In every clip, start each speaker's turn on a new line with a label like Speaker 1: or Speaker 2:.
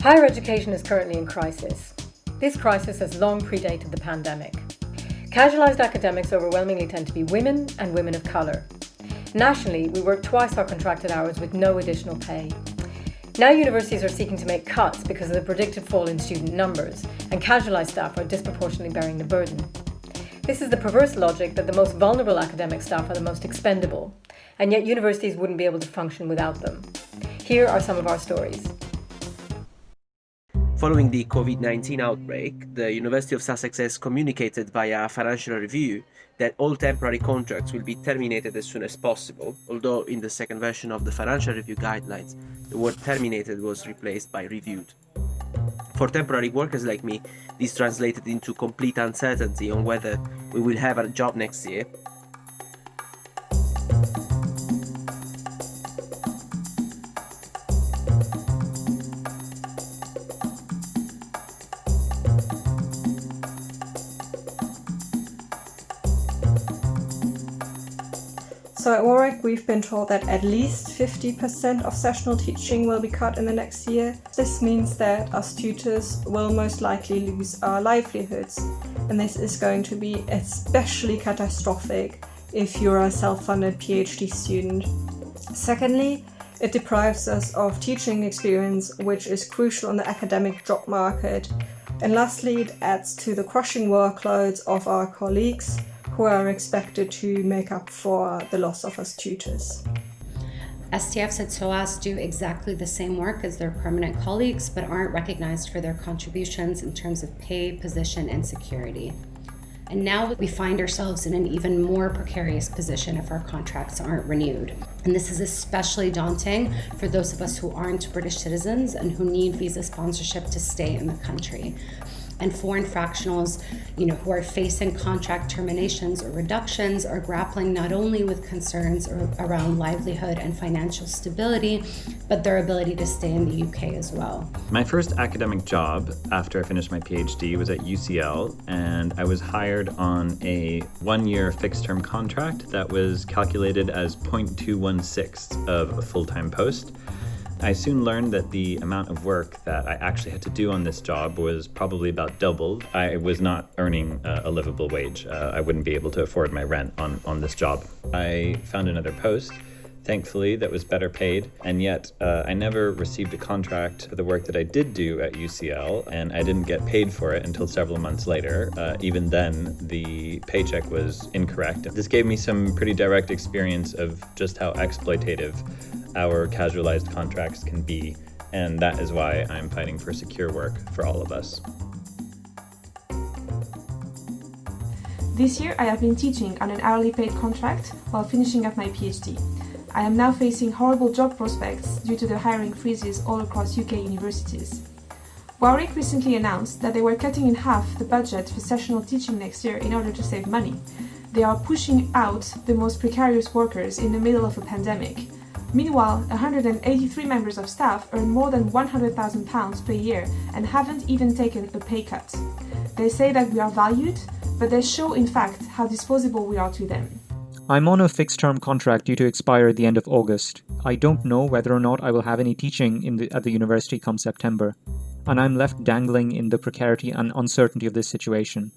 Speaker 1: Higher education is currently in crisis. This crisis has long predated the pandemic. Casualised academics overwhelmingly tend to be women and women of colour. Nationally, we work twice our contracted hours with no additional pay. Now universities are seeking to make cuts because of the predicted fall in student numbers, and casualised staff are disproportionately bearing the burden. This is the perverse logic that the most vulnerable academic staff are the most expendable, and yet universities wouldn't be able to function without them. Here are some of our stories.
Speaker 2: Following the COVID-19 outbreak, the University of Sussex has communicated via a financial review that all temporary contracts will be terminated as soon as possible, although in the second version of the financial review guidelines, the word terminated was replaced by reviewed. For temporary workers like me, this translated into complete uncertainty on whether we will have a job next year.
Speaker 3: So at Warwick, we've been told that at least 50% of sessional teaching will be cut in the next year. This means that us tutors will most likely lose our livelihoods. And this is going to be especially catastrophic if you're a self-funded PhD student. Secondly, it deprives us of teaching experience, which is crucial in the academic job market. And lastly, it adds to the crushing workloads of our colleagues, who are expected to make up for the loss of us tutors.
Speaker 4: STFs at SOAS do exactly the same work as their permanent colleagues, but aren't recognized for their contributions in terms of pay, position, and security. And now we find ourselves in an even more precarious position if our contracts aren't renewed. And this is especially daunting for those of us who aren't British citizens and who need visa sponsorship to stay in the country. And foreign fractionals, who are facing contract terminations or reductions are grappling not only with concerns around livelihood and financial stability, but their ability to stay in the UK as well.
Speaker 5: My first academic job after I finished my PhD was at UCL, and I was hired on a one-year fixed-term contract that was calculated as 0.216 of a full-time post. I soon learned that the amount of work that I actually had to do on this job was probably about doubled. I was not earning a livable wage. I wouldn't be able to afford my rent on this job. I found another post, thankfully, that was better paid, and yet I never received a contract for the work that I did do at UCL, and I didn't get paid for it until several months later. Even then, the paycheck was incorrect. This gave me some pretty direct experience of just how exploitative our casualized contracts can be, and that is why I'm fighting for secure work for all of us.
Speaker 6: This year I have been teaching on an hourly paid contract while finishing up my PhD. I am now facing horrible job prospects due to the hiring freezes all across UK universities. Warwick recently announced that they were cutting in half the budget for sessional teaching next year in order to save money. They are pushing out the most precarious workers in the middle of a pandemic. Meanwhile, 183 members of staff earn more than £100,000 per year and haven't even taken a pay cut. They say that we are valued, but they show in fact how disposable we are to them.
Speaker 7: I'm on a fixed-term contract due to expire at the end of August. I don't know whether or not I will have any teaching at the university come September, and I'm left dangling in the precarity and uncertainty of this situation.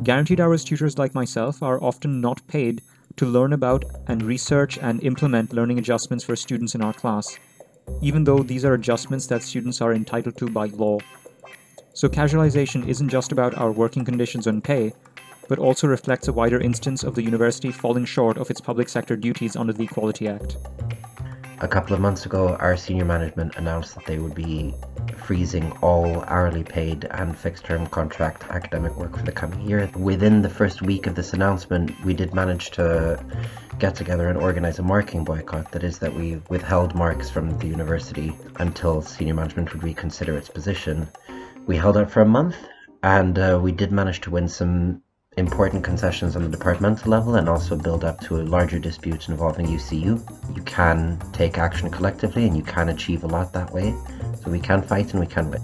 Speaker 7: Guaranteed hours tutors like myself are often not paid to learn about and research and implement learning adjustments for students in our class, even though these are adjustments that students are entitled to by law. So casualization isn't just about our working conditions and pay, but also reflects a wider instance of the university falling short of its public sector duties under the Equality Act.
Speaker 8: A couple of months ago, our senior management announced that they would be freezing all hourly paid and fixed-term contract academic work for the coming year. Within the first week of this announcement, we did manage to get together and organise a marking boycott. That is, that we withheld marks from the university until senior management would reconsider its position. We held out for a month, and we did manage to win some important concessions on the departmental level and also build up to a larger dispute involving UCU. You can take action collectively and you can achieve a lot that way. So we can fight and we can win.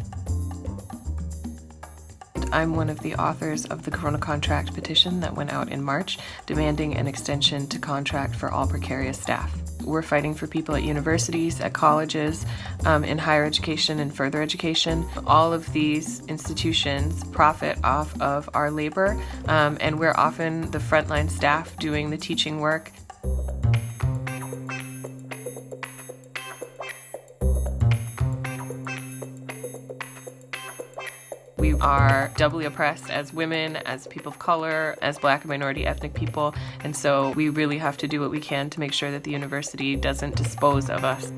Speaker 9: I'm one of the authors of the Corona Contract petition that went out in March, demanding an extension to contract for all precarious staff. We're fighting for people at universities, at colleges, in higher education and further education. All of these institutions profit off of our labor, and we're often the frontline staff doing the teaching work. We are doubly oppressed as women, as people of color, as Black and minority ethnic people, and so we really have to do what we can to make sure that the university doesn't dispose of us.